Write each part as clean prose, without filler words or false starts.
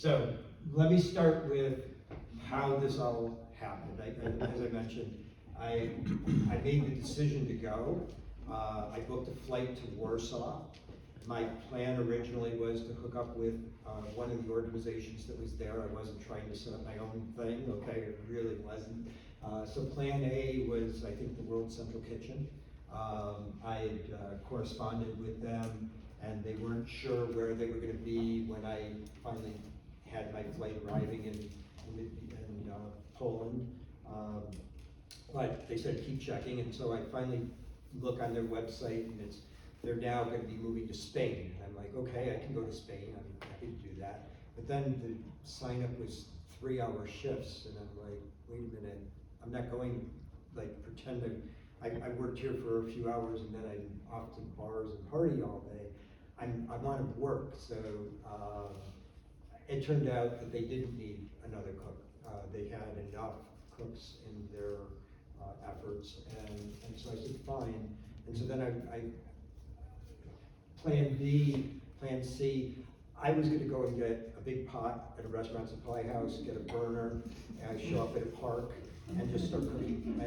So let me start with how this all happened. As I mentioned, I made the decision to go. I booked a flight to Warsaw. My plan originally was to hook up with one of the organizations that was there. I wasn't trying to set up my own thing, okay? It really wasn't. So plan A was, I think, the World Central Kitchen. I had corresponded with them, and they weren't sure where they were going to be when I finally had my flight arriving in Poland. But they said keep checking, and so I finally look on their website, and they're now going to be moving to Spain. And I'm like, okay, I can go to Spain. I'm happy to do that. But then the sign up was 3-hour shifts, and I'm like, wait a minute, I'm not going like pretend I worked here for a few hours and then I'm off to bars and party all day. I want to work, so it turned out that they didn't need another cook. They had enough cooks in their efforts, and so I said fine. And so then I plan B, plan C. I was going to go and get a big pot at a restaurant supply house, get a burner, and I show up at a park and just start cooking. I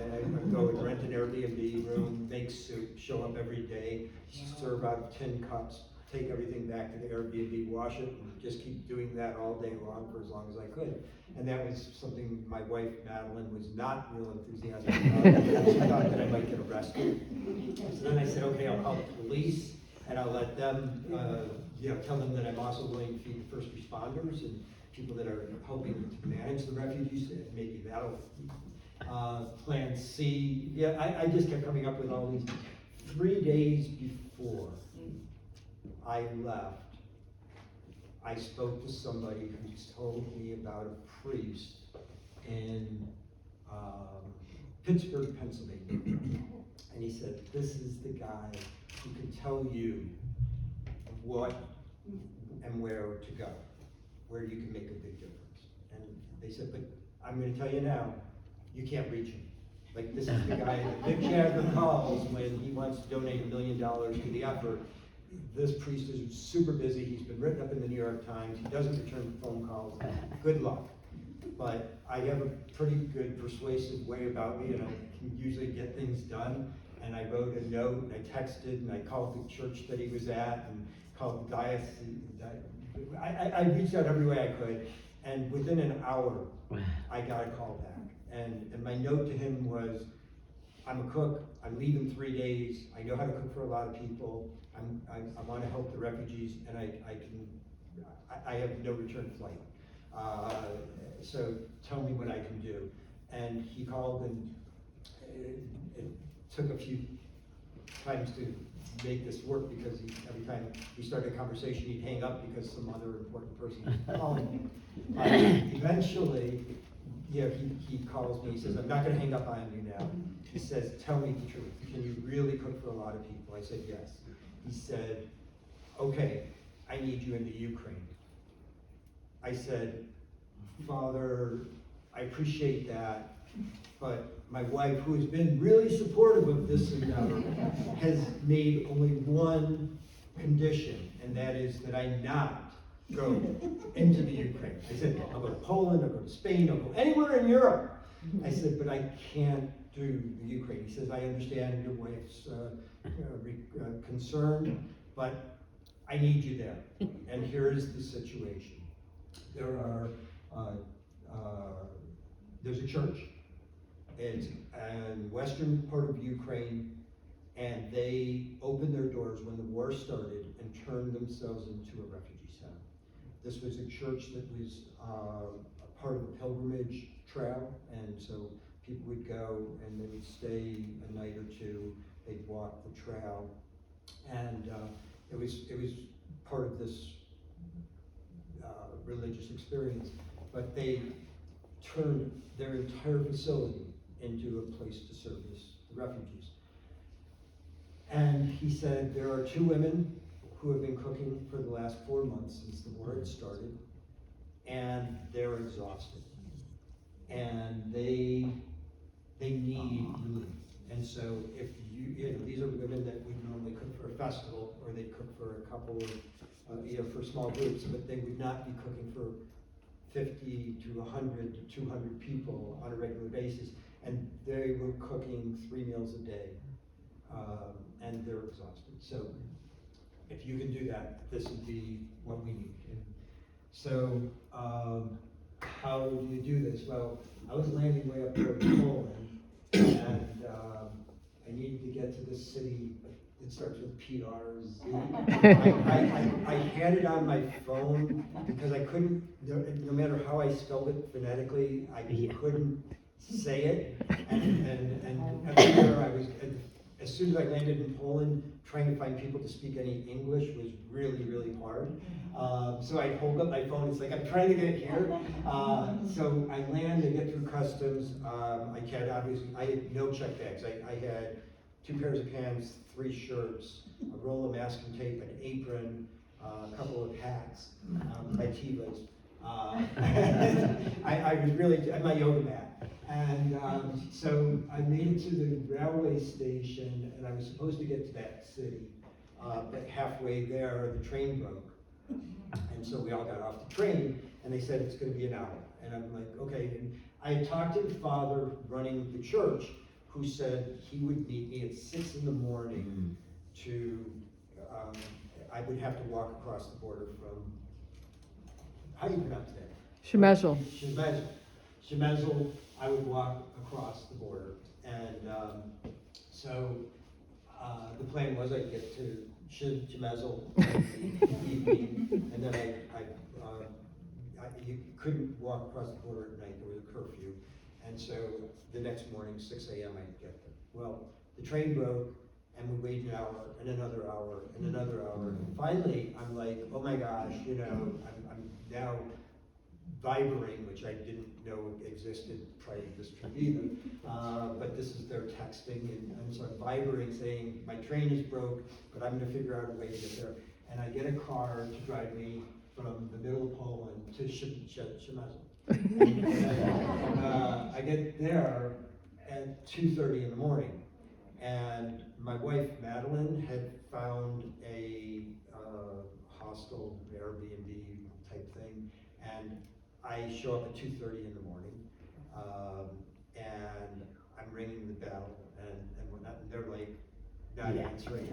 go and rent an Airbnb room, make soup, show up every day, serve out of tin cups, take everything back to the Airbnb, wash it, and just keep doing that all day long for as long as I could. And that was something my wife, Madeline, was not real enthusiastic about. She thought that I might get arrested. So then I said, okay, I'll call the police, and I'll let them, tell them that I'm also willing to feed the first responders and people that are helping to manage the refugees, and maybe that'll plan C. Yeah, I just kept coming up with all these. 3 days before I left, I spoke to somebody who told me about a priest in Pittsburgh, Pennsylvania. And he said, this is the guy who can tell you what and where to go, where you can make a big difference. And they said, but I'm going to tell you now, you can't reach him. Like, this is the guy that Mick Jagger calls when he wants to donate $1 million to the effort. This priest is super busy. He's been written up in the New York Times. He doesn't return phone calls. Good luck. But I have a pretty good persuasive way about me, and I can usually get things done. And I wrote a note, and I texted, and I called the church that he was at, and called the diocese. I reached out every way I could, and within an hour, I got a call back. And my note to him was, I'm a cook, I'm leaving 3 days, I know how to cook for a lot of people, I want to help the refugees, and I have no return flight. So tell me what I can do. And he called, and it took a few times to make this work, because every time we started a conversation, he'd hang up because some other important person was calling him. Eventually, he calls me, he says, I'm not going to hang up on you now. He says, tell me the truth. Can you really cook for a lot of people? I said, yes. He said, okay, I need you in the Ukraine. I said, Father, I appreciate that, but my wife, who has been really supportive of this endeavor, has made only one condition, and that is that I not go into the Ukraine. I said, I'll go to Poland, I'll go to Spain, I'll go anywhere in Europe. I said, but I can't do the Ukraine. He says, I understand your wife's concern, but I need you there. And here is the situation. There's a church. It's in western part of Ukraine, and they opened their doors when the war started and turned themselves into a refugee center. This was a church that was a part of a pilgrimage trail, and so people would go and they would stay a night or two. They'd walk the trail, and it was part of this religious experience. But they turned their entire facility into a place to service the refugees. And he said there are 2 women who have been cooking for the last 4 months since the war had started, and they're exhausted, and they need relief. And so if these are women that would normally cook for a festival, or they cook for a couple of, for small groups, but they would not be cooking for 50 to 100 to 200 people on a regular basis, and they were cooking 3 meals a day, and they're exhausted. So if you can do that, this would be what we need. So how do you do this? Well, I was landing way up there in Poland, and I needed to get to this city. It starts with PRZ. I had it on my phone because I couldn't, no matter how I spelled it phonetically, I couldn't say it. And everywhere I was, as soon as I landed in Poland, trying to find people to speak any English was really, really hard. So I hold up my phone, it's like, I'm trying to get here. So I land, I get through customs. I had no check bags. I had 2 pairs of pants, 3 shirts, a roll of masking tape, an apron, a couple of hats, my Tevas. I was really, my yoga mat. And so I made it to the railway station, and I was supposed to get to that city. But halfway there, the train broke. And so we all got off the train, and they said it's going to be an hour. And I'm like, okay. And I had talked to the father running the church, who said he would meet me at 6 in the morning to, I would have to walk across the border from, how do you pronounce that? Przemysl. Przemysl, I would walk across the border. And so the plan was I'd get to Przemysl in the evening, and then you couldn't walk across the border at night, there was a curfew. And so the next morning, 6 a.m., I'd get there. Well, the train broke, and we waited an hour, and another hour, and another hour. And finally, I'm like, oh my gosh, you know, I'm now vibering, which I didn't know existed prior to this trip either. But this is their texting, and so I'm vibering saying, my train is broke, but I'm gonna figure out a way to get there. And I get a car to drive me from the middle of Poland to Przemysl. I get there at 2:30 in the morning, and my wife Madeline had found a hostel, Airbnb type thing, and I show up at 2:30 in the morning, and I'm ringing the bell, and we're not, they're like not answering,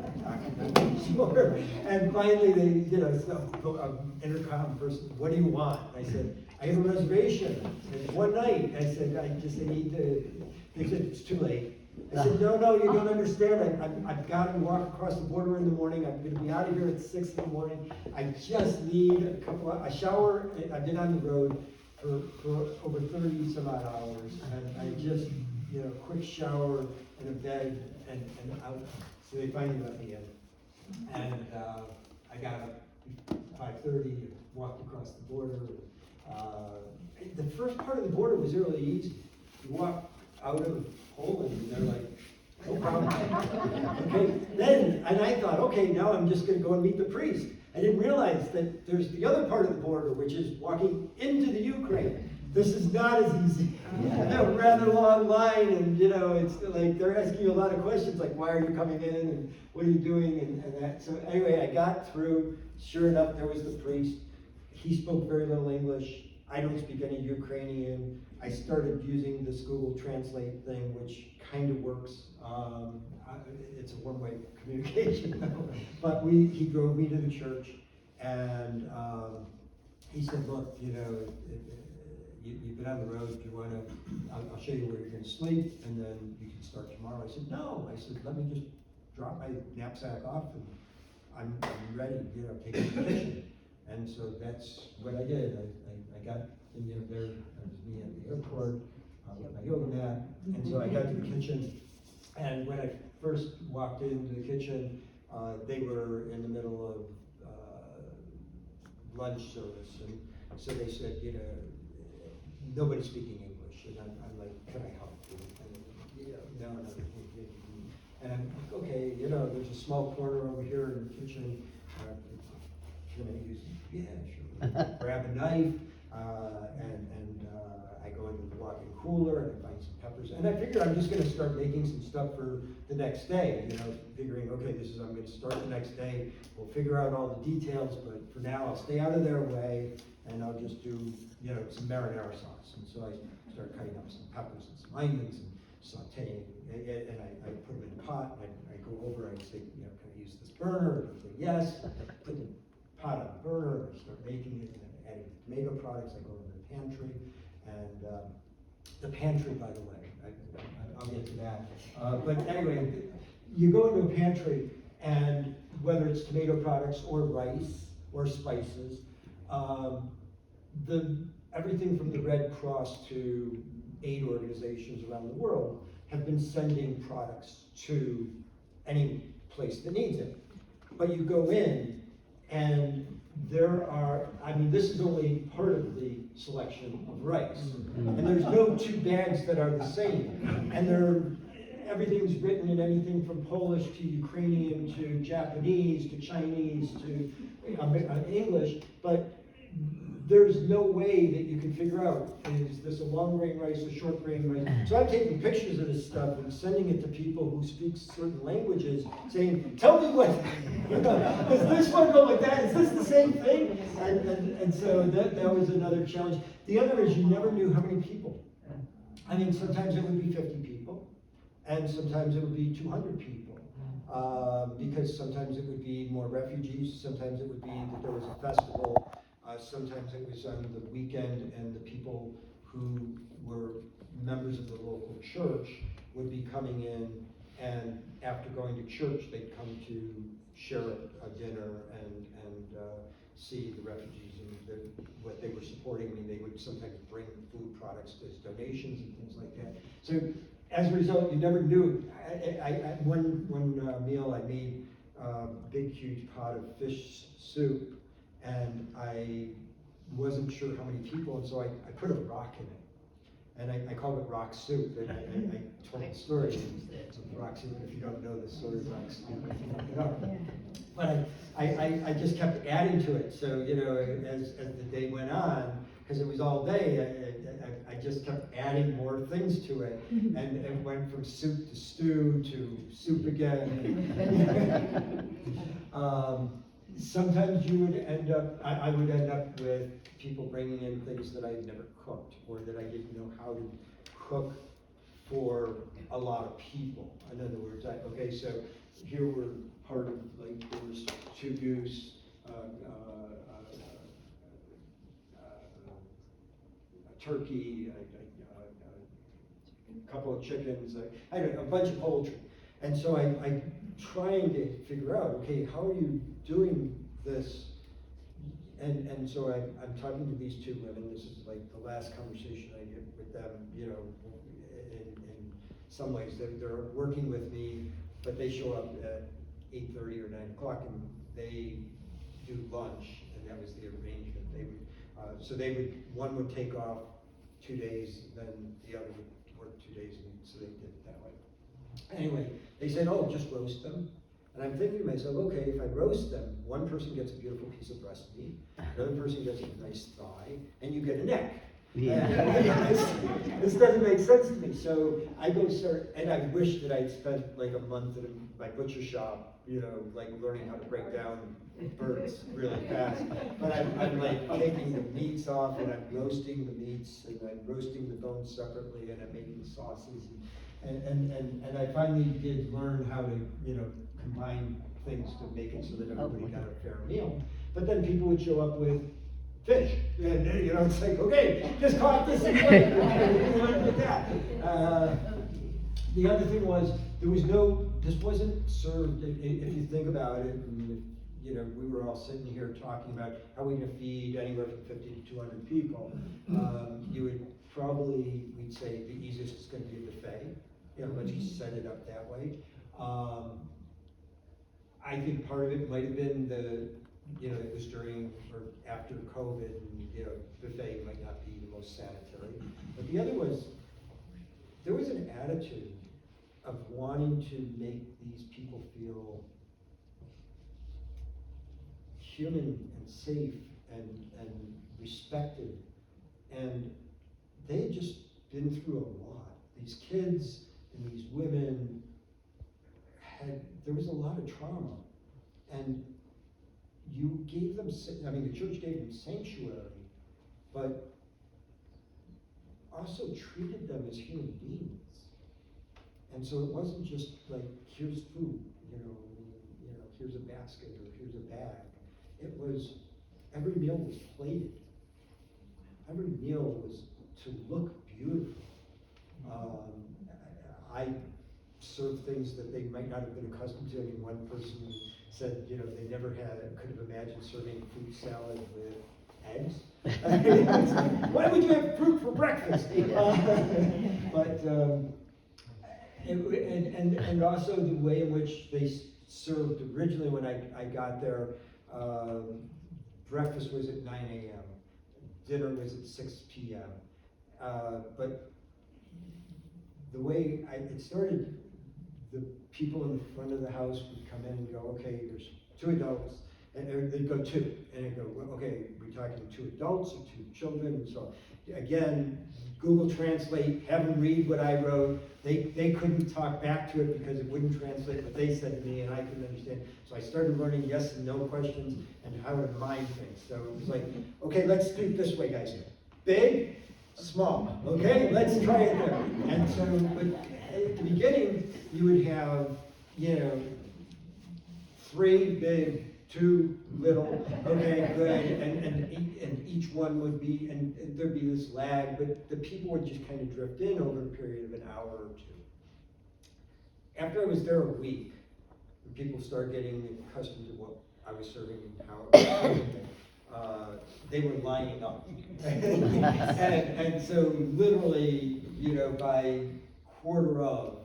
sure. And finally they, intercom person, what do you want? I said, I have a reservation, and one night. I said, I need to, they said, it's too late. I said, no, you don't understand. I've got to walk across the border in the morning. I'm going to be out of here at 6 in the morning. I just need a shower. I've been on the road for over 30 some odd hours, and I just, quick shower and a bed and out. So they finally let me in, and I got up at 5:30, walked across the border. The first part of the border was really easy. You walk out of Poland, and they're like, no problem. Okay, then, and I thought, okay, now I'm just going to go and meet the priest. I didn't realize that there's the other part of the border, which is walking into the Ukraine. This is not as easy. A rather long line, and it's like they're asking you a lot of questions, like why are you coming in, and what are you doing, and that. So anyway, I got through. Sure enough, there was the priest. He spoke very little English. I don't speak any Ukrainian. I started using this Google Translate thing, which kind of works. It's a one-way communication, but he drove me to the church, and he said, look, you've been on the road, do you want to, I'll show you where you're going to sleep, and then you can start tomorrow. I said, no. I said, let me just drop my knapsack off, and I'm ready, take a vacation. And so that's what I did. I got in there, that was me at the airport, with my yoga mat, and so I got to the kitchen, and when I first walked into the kitchen, they were in the middle of lunch service, and so they said, nobody's speaking English, and I'm like, can I help you? And, no. And I'm like, okay, there's a small corner over here in the kitchen. Can I use? Yeah, sure. Grab a knife, and I go into the walk-in cooler and I find some peppers. And I figured I'm just going to start making some stuff for the next day. Figuring, okay, I'm going to start the next day. We'll figure out all the details, but for now I'll stay out of their way, and I'll just do some marinara sauce. And so I started cutting up some peppers and some onions and sauteing, and I put them in a pot, and I go over, I say, can I use this burner? And they say yes. I put the pot on the burner, and I start making it, and then adding tomato products. I go into the pantry, and the pantry, by the way, I'll get to that. But anyway, you go into a pantry, and whether it's tomato products or rice or spices, everything from the Red Cross to aid organizations around the world have been sending products to any place that needs it. But you go in, and this is only part of the selection of rice. And there's no two bags that are the same. And everything's written in anything from Polish to Ukrainian to Japanese to Chinese to English, but there's no way that you can figure out, is this a long grain rice, a short grain rice? So I'm taking pictures of this stuff and sending it to people who speak certain languages, saying, tell me what, does this one go like that? Is this the same thing? And so that was another challenge. The other is you never knew how many people. I mean, sometimes it would be 50 people, and sometimes it would be 200 people. Because sometimes it would be more refugees, sometimes it would be that there was a festival, sometimes it was on the weekend, and the people who were members of the local church would be coming in, and after going to church, they'd come to share a dinner and see the refugees and what they were supporting. I mean, they would sometimes bring food products as donations and things like that. So as a result, you never knew. One meal I made a big, huge pot of fish soup, and I wasn't sure how many people, and so I put a rock in it. And I called it rock soup, and I told the story of rock soup. If you don't know the story of rock soup, you can look it up. But I just kept adding to it. So, as the day went on, because it was all day, I just kept adding more things to it. And it went from soup to stew to soup again. Sometimes you would end up, I would end up with people bringing in things that I'd never cooked, or that I didn't know how to cook for a lot of people. In other words, so here were part of, there was 2 goose, a turkey, a couple of chickens, I don't know, a bunch of poultry. And so I'm trying to figure out, okay, how are you doing this? And so I'm talking to these 2 women. This is like the last conversation I get with them, in some ways. They're working with me, but they show up at 8:30 or 9 o'clock, and they do lunch, and that was the arrangement. One would take off 2 days, then the other would work 2 days, and so they did it that way. Anyway, they said, oh, just roast them. And I'm thinking to myself, okay, if I roast them, one person gets a beautiful piece of breast meat, another person gets a nice thigh, and you get a neck. Yeah. This doesn't make sense to me. So I go start, and I wish that I'd spent like a month in my butcher shop, learning how to break down birds really fast. But I'm like taking the meats off, and I'm roasting the meats, and I'm roasting the bones separately, and I'm making sauces. And I finally did learn how to, combine things to make it so that everybody got a fair meal. But then people would show up with fish, and it's like, okay, just caught this and with that. The other thing was, this wasn't served, if you think about it, and we were all sitting here talking about how we're gonna feed anywhere from 50 to 200 people. You would probably, we'd say the easiest is gonna be a buffet. Let's just set it up that way. I think part of it might have been it was during or after COVID, and buffet might not be the most sanitary. But the other was, there was an attitude of wanting to make these people feel human and safe and respected. And they had just been through a lot. These kids and these women there was a lot of trauma, and you gave them, the church gave them sanctuary, but also treated them as human beings. And so it wasn't just like, here's food, here's a basket or here's a bag. It was, every meal was plated. Every meal was to look beautiful. I served things that they might not have been accustomed to. I mean, one person said, they never could have imagined serving fruit salad with eggs. It's like, why would you have fruit for breakfast? And also the way in which they served originally when I got there, breakfast was at 9 a.m., dinner was at 6 p.m. But the way it started, the people in the front of the house would come in and go, okay, there's 2 adults, and they'd go 2, and they'd go, well, okay, we're talking 2 adults or 2 children, and so again, Google Translate, have them read what I wrote. They couldn't talk back to it because it wouldn't translate what they said to me, and I couldn't understand. So I started learning yes and no questions and how to mind things. So it was like, okay, let's do it this way, guys. Big, small. Okay, let's try it there. And so, but at the beginning, you would have, 3 big, 2 little, okay, good, and each one would be, and there'd be this lag, but the people would just kind of drift in over a period of an hour or 2. After I was there a week, people started getting accustomed to what I was serving and how I was serving them. They were lining up. and so literally, by 5:45,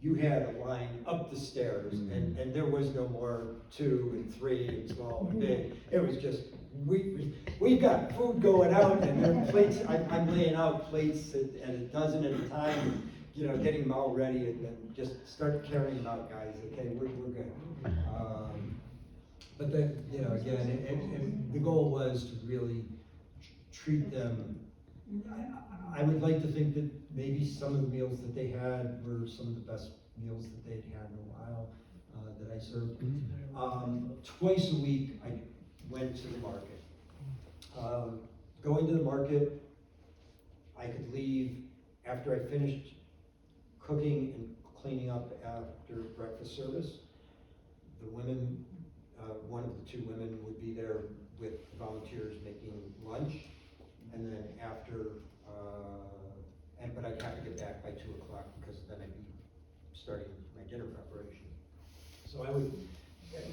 you had a line up the stairs, and there was no more 2 and 3 and small and big. It was just, we've got food going out, and there are plates. I'm laying out plates at a dozen at a time, getting them all ready, and then just start carrying them out, guys. Okay, we're good. But then, again, the goal was to really treat them. I would like to think that maybe some of the meals that they had were some of the best meals that they'd had in a while that I served. Twice a week, I went to the market. Going to the market, I could leave after I finished cooking and cleaning up after breakfast service. The women, one of the 2 women would be there with volunteers making lunch, and then after, but I'd have to get back by 2 o'clock because then I'd be starting my dinner preparation. So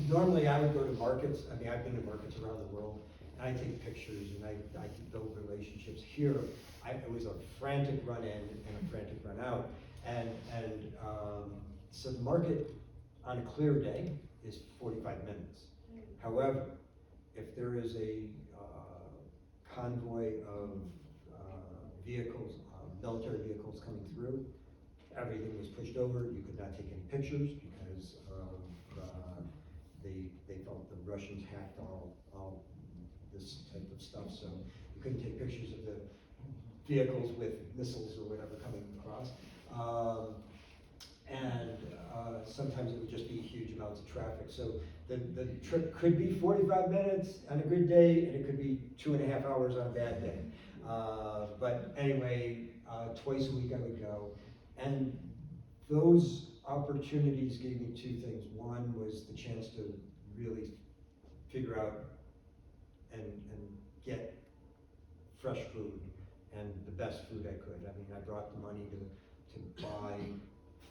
normally I would go to markets. I mean, I've been to markets around the world, and I take pictures and I build relationships. Here, it was a frantic run in and a frantic run out. So the market on a clear day is 45 minutes. However, if there is a convoy of vehicles, military vehicles coming through, everything was pushed over. You could not take any pictures because they felt the Russians hacked all this type of stuff, so you couldn't take pictures of the vehicles with missiles or whatever coming across. Sometimes it would just be huge amounts of traffic. So the trip could be 45 minutes on a good day, and it could be 2.5 hours on a bad day. But anyway, twice a week I would go. And those opportunities gave me 2 things. One was the chance to really figure out and get fresh food and the best food I could. I mean, I brought the money to buy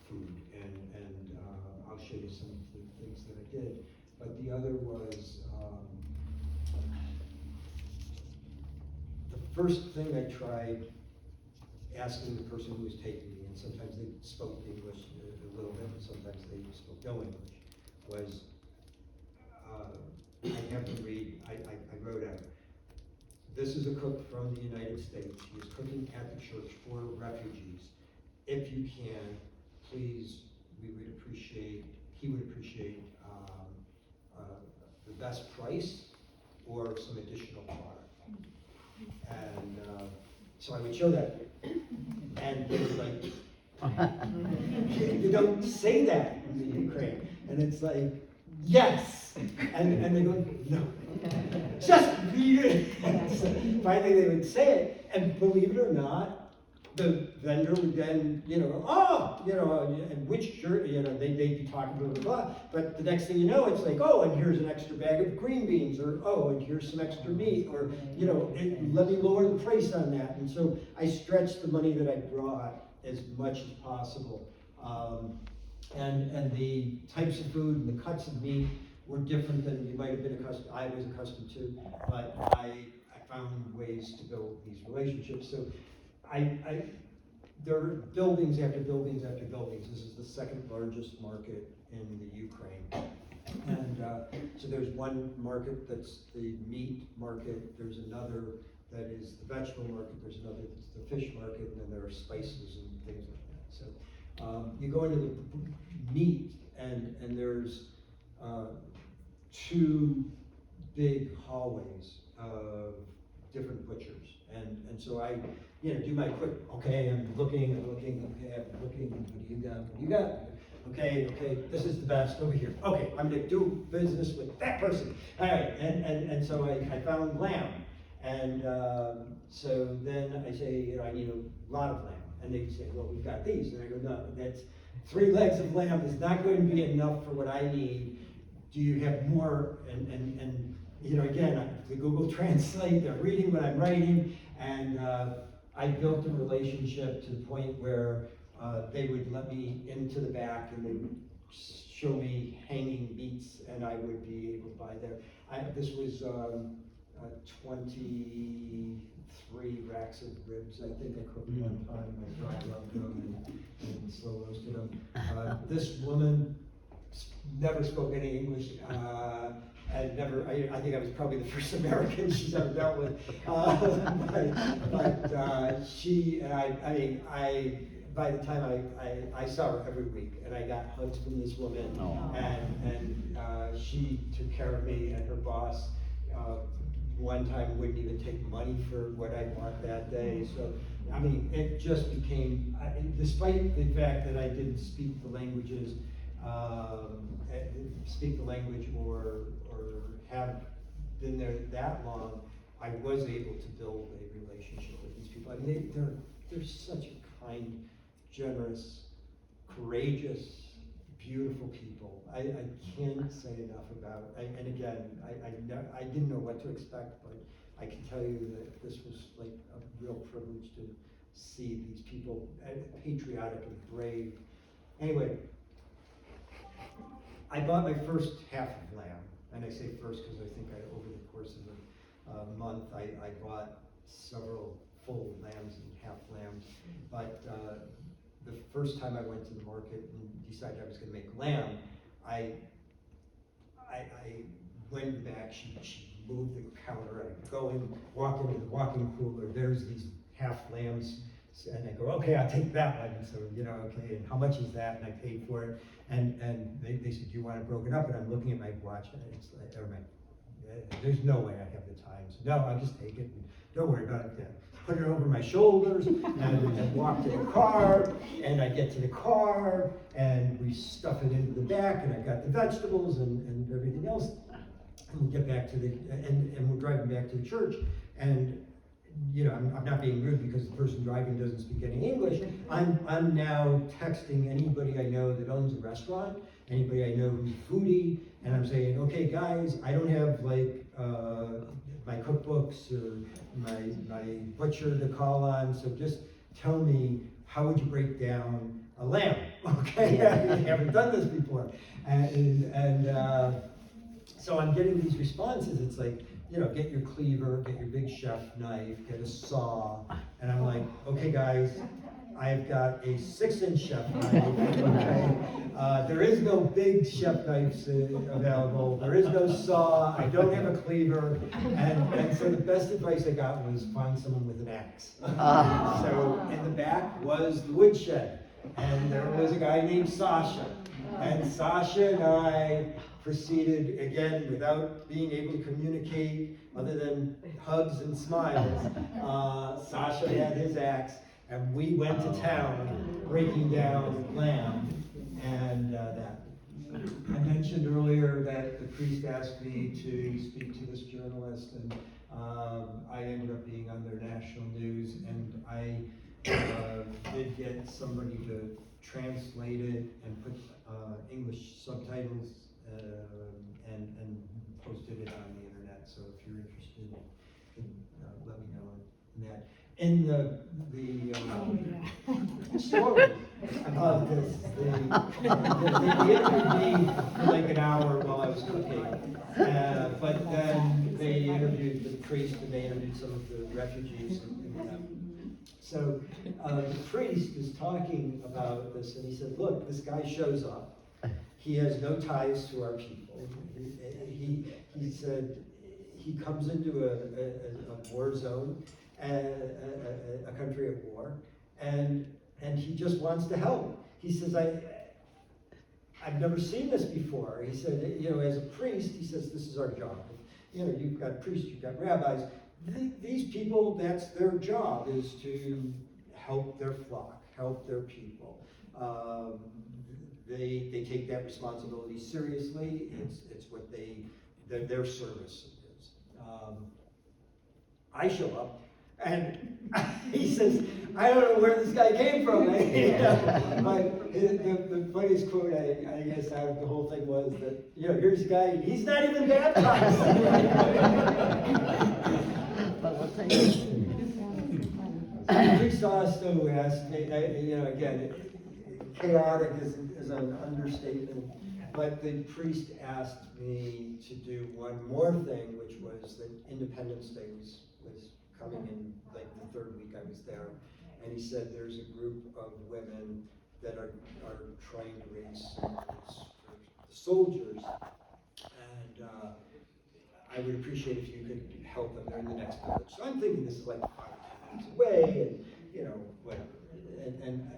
food, and I'll show you some of the things that I did. But the other was, the first thing I tried asking the person who was taking me, and sometimes they spoke English a little bit, and sometimes they spoke no English, was I have to read, I wrote out, this is a cook from the United States. He is cooking at the church for refugees. If you can, please, he would appreciate the best price or some additional product. And so I would show that. And they were like, you don't say that in the Ukraine. And it's like, yes. And they go, no. Just read So finally they would say it, and believe it or not, the vendor would then, and which shirt, they'd be talking blah, blah, blah. But the next thing you know, it's like, oh, and here's an extra bag of green beans, or oh, and here's some extra meat, or, let me lower the price on that. And so I stretched the money that I brought as much as possible. And the types of food and the cuts of meat were different than you might have been I was accustomed to, but I found ways to build these relationships. So there are buildings after buildings after buildings. This is the second largest market in the Ukraine. And so there's one market that's the meat market, there's another that is the vegetable market, there's another that's the fish market, and then there are spices and things like that. So you go into the meat, and there's two big hallways of different butchers. And so I do my quick, okay, I'm looking, okay, I'm looking, what do you got? Okay, this is the best over here. Okay, I'm gonna do business with that person. All right, and so I found lamb. And so then I say, I need a lot of lamb. And they say, well, we've got these. And I go, no, that's 3 legs of lamb is not going to be enough for what I need. Do you have more? And again, the Google Translate, they're reading what I'm writing, and I built a relationship to the point where they would let me into the back and they would show me hanging meats, and I would be able to buy there. This was 23 racks of ribs, I think I cooked one time. I dry rubbed them and slow roasted them. This woman never spoke any English. I think I was probably the first American she's ever dealt with. But she, and by the time I saw her every week, and I got hugs from this woman, and she took care of me, and her boss one time wouldn't even take money for what I bought that day. So, it just became, despite the fact that I didn't speak the languages, or have been there that long, I was able to build a relationship with these people. They're such a kind, generous, courageous, beautiful people. I can't say enough about it. And again, I didn't know what to expect, but I can tell you that this was like a real privilege to see these people patriotic and brave. Anyway, I bought my first half of lamb, and I say first because I think over the course of a month, I bought several full lambs and half lambs. But the first time I went to the market and decided I was going to make lamb, I went back. She moved the counter. I go in, walk into the walk-in cooler. There's these half lambs. And I go, okay, I'll take that one. So, okay, and how much is that? And I paid for it. And they said, do you want it broken up? And I'm looking at my watch, and it's like, there's no way I have the time. So, no, I'll just take it, and don't worry about it. Put it over my shoulders, and I walk to the car, and I get to the car, and we stuff it into the back, and I got the vegetables and everything else. And we get back to and we're driving back to the church, and I'm not being rude because the person driving doesn't speak any English. I'm now texting anybody I know that owns a restaurant, anybody I know who's a foodie, and I'm saying, okay guys, I don't have like my cookbooks or my butcher to call on, so just tell me, how would you break down a lamb? Okay, I haven't done this before. So I'm getting these responses. It's like, get your cleaver, get your big chef knife, get a saw. And I'm like, okay guys, I've got a 6-inch chef knife, okay? There is no big chef knives available. There is no saw. I don't have a cleaver. And so the best advice I got was find someone with an axe. So in the back was the woodshed. And there was a guy named Sasha. And Sasha and I proceeded, again, without being able to communicate other than hugs and smiles. Sasha had his axe, and we went to town breaking down lamb. And that. I mentioned earlier that the priest asked me to speak to this journalist, and I ended up being on their national news, and I did get somebody to translate it and put English subtitles and posted it on the internet. So if you're interested, you can let me know on that. In the story about this, they interviewed me for like an hour while I was cooking, but then they interviewed the priest and they interviewed some of the refugees. So the priest is talking about this, and he said, look, this guy shows up. He has no ties to our people. He said he comes into a war zone, a country of war, and he just wants to help. He says, I've never seen this before. He said, you know, as a priest, he says, this is our job. You know, you've got priests, you've got rabbis. These people, that's their job, is to help their flock, help their people. They take that responsibility seriously. It's what their service is. I show up, and he says, I don't know where this guy came from. The funniest quote, I guess, out of the whole thing was that, you know, here's a guy, he's not even baptized. The priest also asked me, you know, again, chaotic is an understatement, but the priest asked me to do one more thing, which was that Independence Day was coming in like the third week I was there, and he said there's a group of women that are trying to raise funds for the soldiers, and I would appreciate if you could help them. They're in the next village. So I'm thinking this is like 5 or 10 minutes away, and you know, whatever. And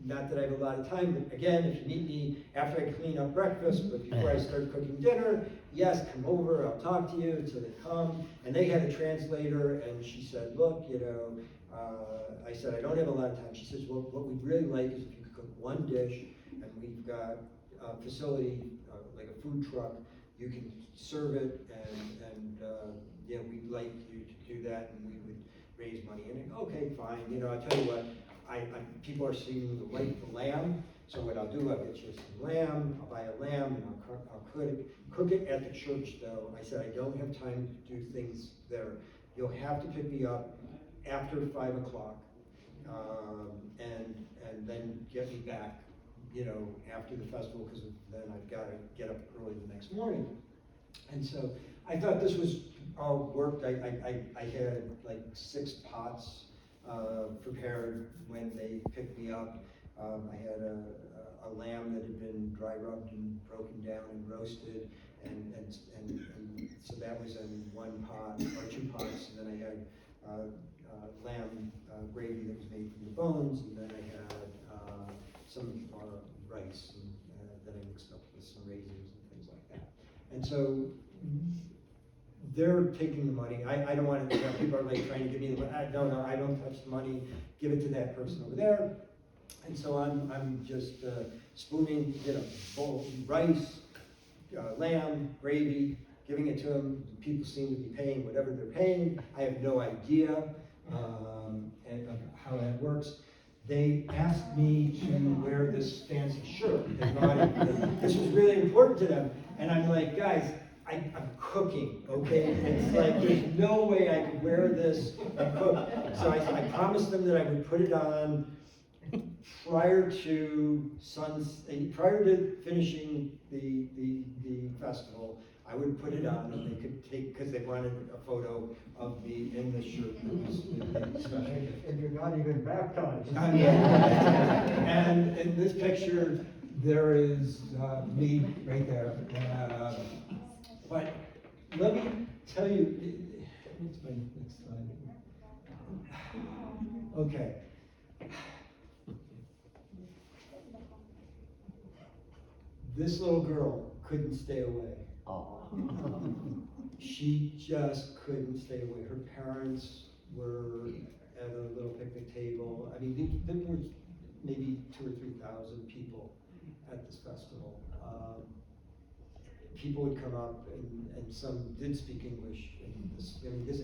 not that I have a lot of time, but again, if you need me after I clean up breakfast, but before I start cooking dinner, yes, come over, I'll talk to you. So they come, and they had a translator, and she said, look, you know, I said, I don't have a lot of time. She says, well, what we'd really like is if you could cook one dish, and we've got a facility, like a food truck, you can serve it, and yeah, we'd like you to do that, and we would raise money. And okay, fine, you know, I'll tell you what, people are seeing the light the lamb, so what I'll do, I'll get you some lamb, I'll buy a lamb, and I'll cook it at the church though. I said, I don't have time to do things there. You'll have to pick me up after 5 o'clock, and then get me back, you know, after the festival, because then I've got to get up early the next morning. And so I thought this was all worked. I had like 6 pots prepared when they picked me up. I had a lamb that had been dry rubbed and broken down and roasted, and so that was in 1 pot or 2 pots. And then I had lamb gravy that was made from the bones, and then I had some rice that I mixed up with some raisins and things like that. And so they're taking the money. I don't want to, you know, people are like trying to give me the money. No, I don't touch the money. Give it to that person over there. And so I'm just spooning, you know, bowl of rice, lamb, gravy, giving it to them. People seem to be paying whatever they're paying. I have no idea of how that works. They asked me to wear this fancy shirt. They thought this was really important to them. And I'm like, guys, I'm cooking, okay? It's like, there's no way I could wear this and cook. So I promised them that I would put it on prior to finishing the festival. I would put it on, and they could take, because they wanted a photo of me in the shirt that was special. And you're not even baptized. And in this picture, there is me right there. But let me tell you, what's my next slide? Okay. This little girl couldn't stay away. She just couldn't stay away. Her parents were at a little picnic table. I mean, there were maybe 2,000 or 3,000 people at this festival. people would come up, and some did speak English. And this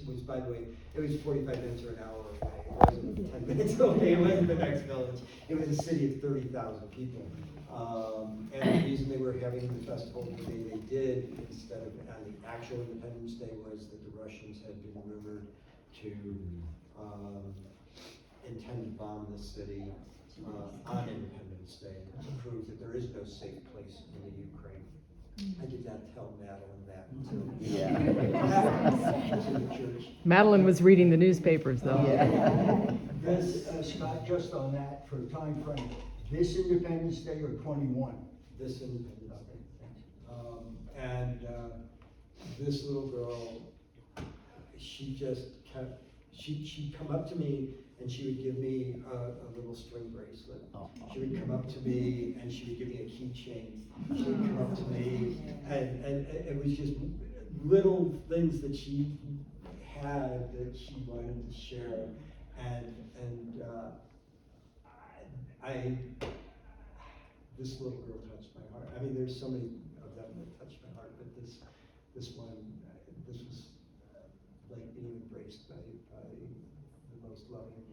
was, by the way, it was 45 minutes or an hour away. It wasn't 10 minutes away. It wasn't the next village. It was a city of 30,000 people. And the reason they were having the festival the way they did, instead of on the actual Independence Day, was that the Russians had been rumored to intend to bomb the city on Independence Day to prove that there is no safe place in the Ukraine. I did not tell Madeline that until the church. Madeline was reading the newspapers, though. This, Scott, just on that, for time frame, this Independence Day or 21? This Independence Day. This little girl, she just kept, she'd come up to me and she would give me a little string bracelet. She would come up to me and she would give me a keychain. She would come up to me and it was just little things that she had that she wanted to share. This little girl touched my heart. I mean, there's so many of them that touched my heart, but this one, this was like being embraced by the most loving,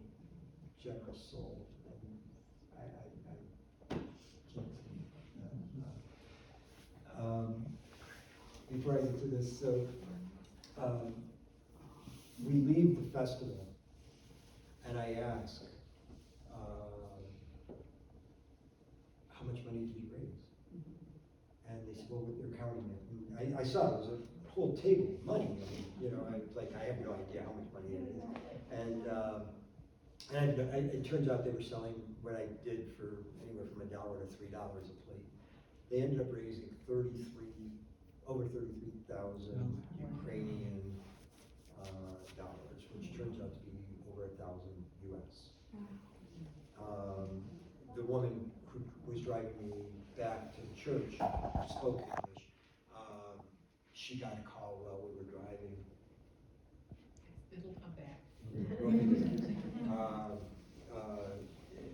generous soul. And I can't before I get to this, so we leave the festival, and I ask, how much money did you raise? And they said, well, they're counting it. And I saw it was a whole table of money. I have no idea how much money it is. And it turns out they were selling what I did for anywhere from $1 to $3 a plate. They ended up raising over 33,000 Ukrainian dollars, which turns out to be over 1,000 US. The woman who was driving me back to the church, who spoke English, she got a call while we were driving. It'll come back.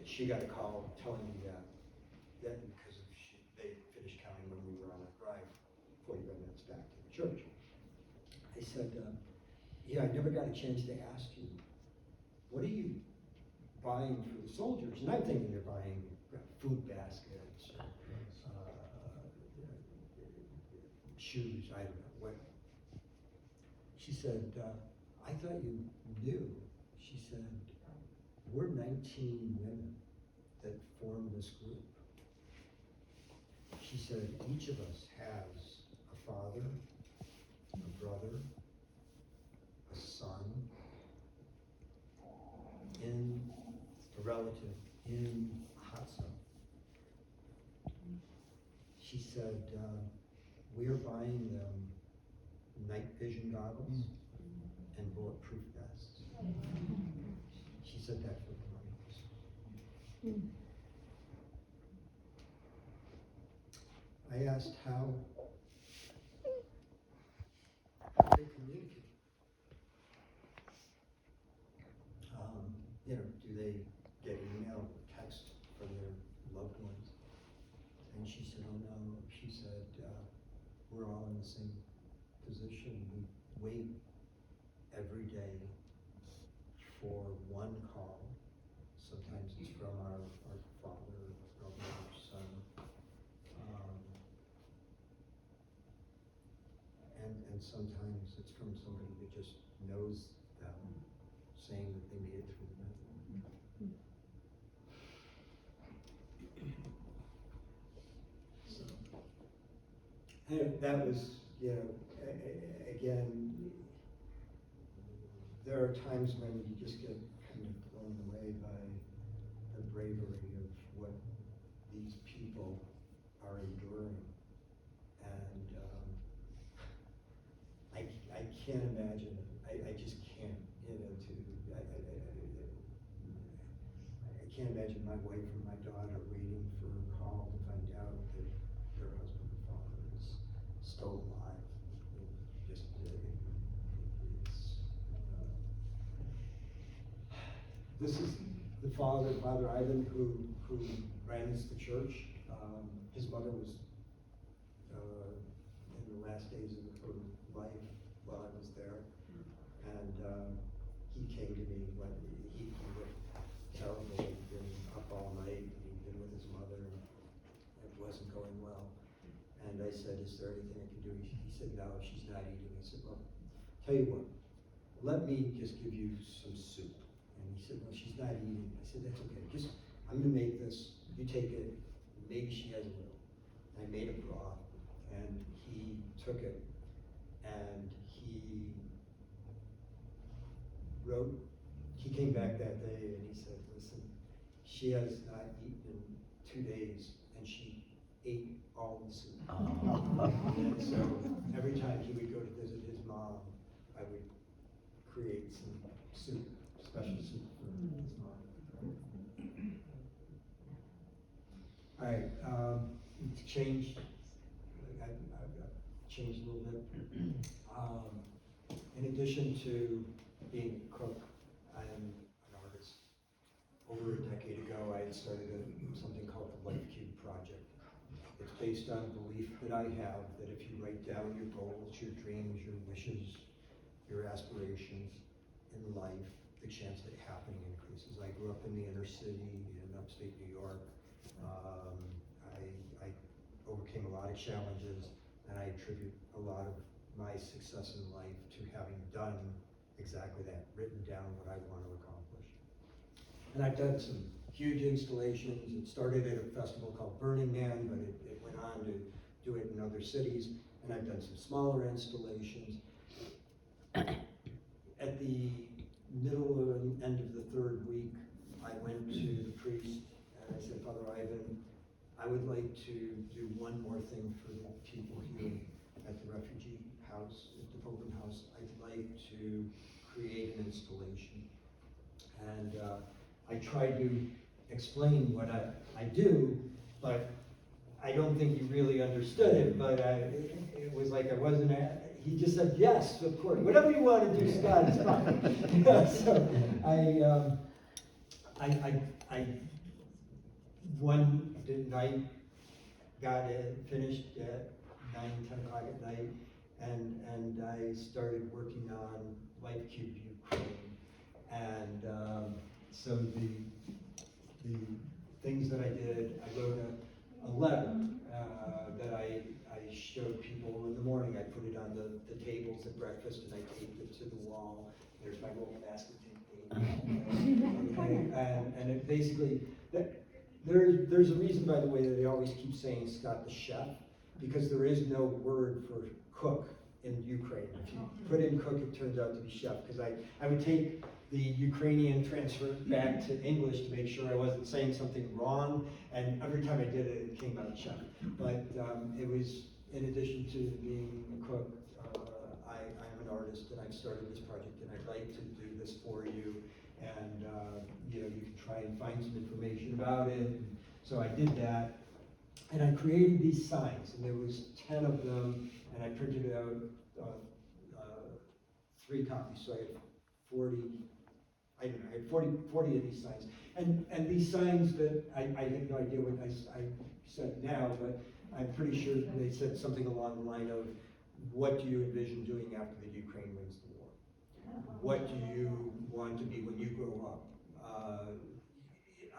She got a call telling me that because they finished counting when we were on our drive 45 minutes back to the church. I said, yeah, I never got a chance to ask you, what are you buying for the soldiers? And I'm thinking they're buying food baskets, shoes, I don't know what. She said, I thought you knew. She said, we're 19 women that form this group. She said, each of us has a father, a brother, a son, a relative in a hot zone. She said, we are buying them night vision goggles and bulletproof vests. She said that for the money. I asked how they communicate. Do they get email or text from their loved ones? And she said, oh no. She said, we're all in the same position. We wait every day for one call. Sometimes it's from our father, brother, or son. And sometimes it's from somebody that just knows them, saying that they made it through the night. So, that was, again, there are times when you just get kind of blown away by the bravery of what these people are enduring. And I can't imagine it. I just can't, I can't imagine my wife and my daughter waiting for a call to find out that their husband or father is still alive. This is the Father Ivan, who runs the church. His mother was in the last days of her life while I was there. And he came to me when he looked terrible. He'd been up all night, and he'd been with his mother, and it wasn't going well. And I said, is there anything I can do? He said, no, she's not eating. I said, well, tell you what, let me just give you some soup. And he said, well, she's not eating. I said, that's okay. I'm gonna make this, you take it, maybe she has a little. I made a broth, and he took it, and he came back that day, and he said, listen, she has not eaten in 2 days, and she ate all the soup. And so every time he would go to visit his mom, I would create some soup, special soup for his mom. All right, to change, I've changed a little bit. In addition to being a cook, I am an artist. Over a decade ago, I had started something called the Lifecubeproject. It's based on a belief that I have that if you write down your goals, your dreams, your wishes, your aspirations in life, the chance of it happening increases. I grew up in the inner city in upstate New York. I overcame a lot of challenges, and I attribute a lot of my success in life to having done exactly that, written down what I want to accomplish. And I've done some huge installations. It started at a festival called Burning Man, but it went on to do it in other cities, and I've done some smaller installations. At the middle and end of the third week, I went to the priest and I said, Father Ivan, I would like to do one more thing for the people here at the refugee house, at the Open House. I'd like to create an installation. And I tried to explain what I do, but I don't think he really understood it, but it was like I wasn't, he just said, yes, of course, whatever you want to do, Scott, it's fine. So I one night got it finished at 9, 10 o'clock at night, and I started working on LifeCube Ukraine. And so the things that I did, I wrote a letter that I showed people in the morning. I put it on the tables at breakfast, and I taped it to the wall. There's my little basket tape. And it basically, there's a reason, by the way, that they always keep saying Scott the chef, because there is no word for cook in Ukraine. If you put in cook, it turns out to be chef, because I would take the Ukrainian transfer back to English to make sure I wasn't saying something wrong, and every time I did it, it came out chef. But it was, in addition to being a cook, I'm an artist, and I've started this project, and I'd like to do this for you, and you can try and find some information about it. And so I did that, and I created these signs, and there was 10 of them, and I printed out 3 copies, so I had 40. I had 40 of these signs. And these signs that I have no idea what I said now, but I'm pretty sure they said something along the line of, what do you envision doing after the Ukraine wins the war? What do you want to be when you grow up?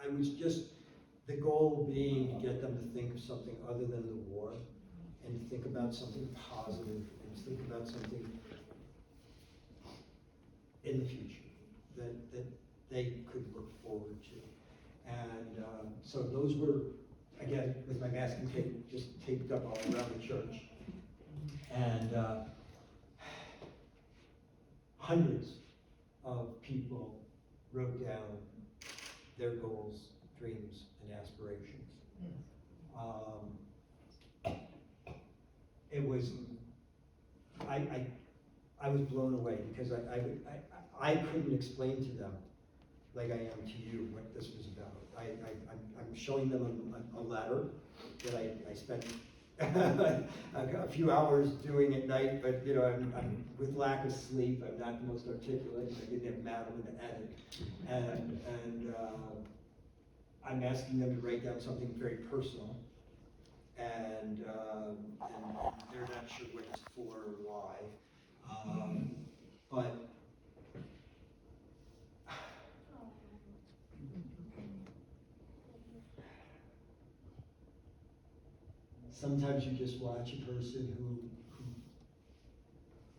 I was just, the goal being to get them to think of something other than the war, and to think about something positive, and to think about something in the future that they could look forward to. And so those were, again, with my masking tape, just taped up all around the church. And hundreds of people wrote down their goals, dreams, and aspirations. It was, I was blown away, because I couldn't explain to them, like I am to you, what this was about. I'm showing them a letter that I spent a few hours doing at night, but I'm with lack of sleep, I'm not the most articulate, I didn't have Madeline to edit. And I'm asking them to write down something very personal. and they're not sure what it's for or why. But sometimes you just watch a person who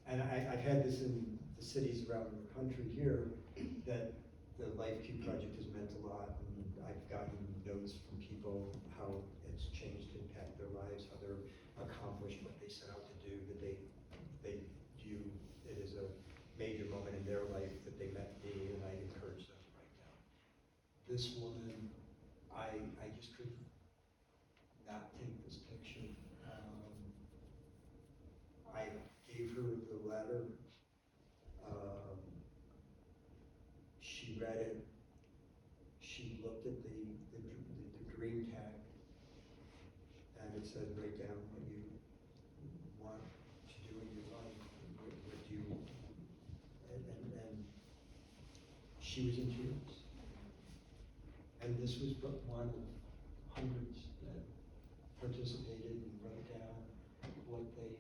and I've had this in the cities around the country here, that the LifecubeProject has meant a lot, and I've gotten notes from people how it's changed, impacted their lives, how they're accomplished what they set out to do, that they view it as a major moment in their life that they met me, and I encourage them right now. This woman, I just couldn't not take this picture. I gave her the letter. She read it. She looked at the green tag, and it said, write down what you want to do in your life, what you, and she was in tears. And this was but one of hundreds that participated and wrote down what they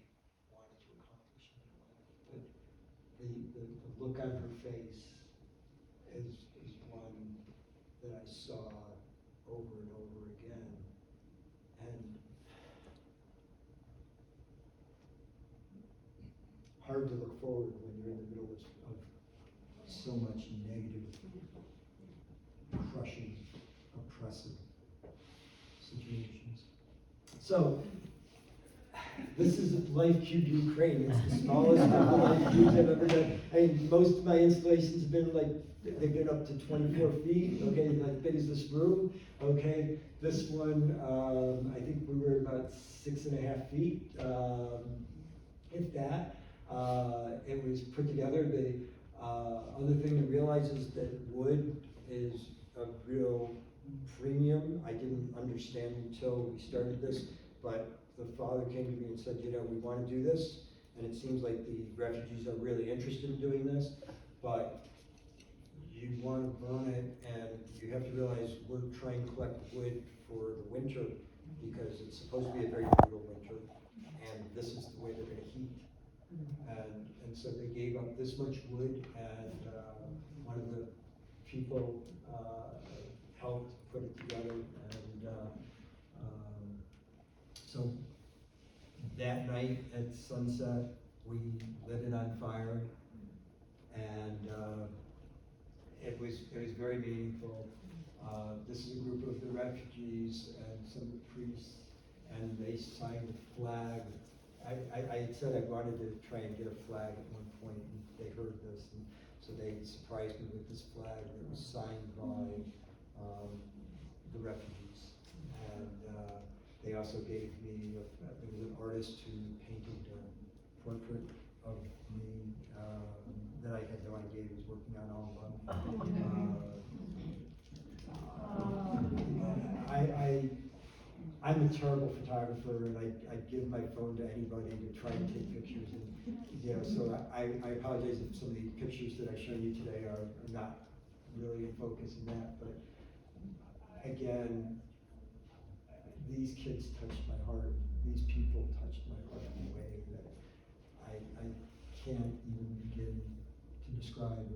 wanted to accomplish in their life. But the look on her face is one that I saw over and over again. And hard to look forward when you're in the middle of so much negative, crushing, oppressive situations. So, this is LifeCube Ukraine. It's the smallest of the LifeCubes I've ever done. I mean, most of my installations have been like, they've been up to 24 feet, okay, like big as this room, okay. This one, I think we were about 6.5 feet, if that. It was put together. The other thing to realize is that wood is a real premium. I didn't understand until we started this, but the father came to me and said, you know, we want to do this, and it seems like the refugees are really interested in doing this, but you want to burn it, and you have to realize we're trying to collect wood for the winter because it's supposed to be a very brutal winter, and this is the way they're going to heat. And so they gave up this much wood, and one of the people helped put it together, and so that night at sunset, we lit it on fire, and it was very meaningful. This is a group of the refugees and some of the priests, and they signed a flag. I had said I wanted to try and get a flag at one point, and they heard this, and so they surprised me with this flag that was signed by the refugees. And they also gave me, there was an artist who painted a portrait of me that I had no idea he was working on all along. I'm a terrible photographer, and I give my phone to anybody to try and take pictures, and you know, so I apologize if some of the pictures that I show you today are not really in focus in that, but again, these kids touched my heart. These people touched my heart in a way that I can't even begin to describe.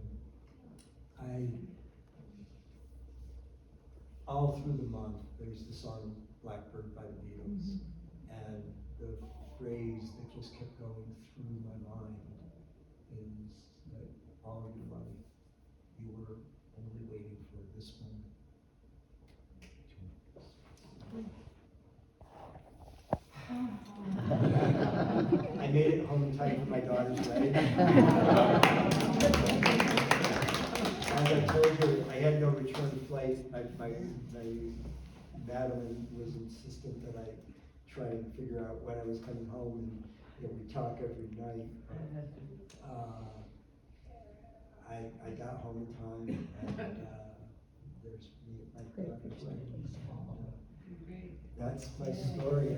All through the month, there's the song Blackbird by the Beatles, and the phrase that just kept going through my mind is that all your life you were only waiting for this moment. I made it home in time for my daughter's wedding. As I told you, I had no return flight. My Madeline was insistent that I try and figure out when I was coming home, and you know, we talk every night. I got home in time, and there's me at my daughter's wedding. That's my story.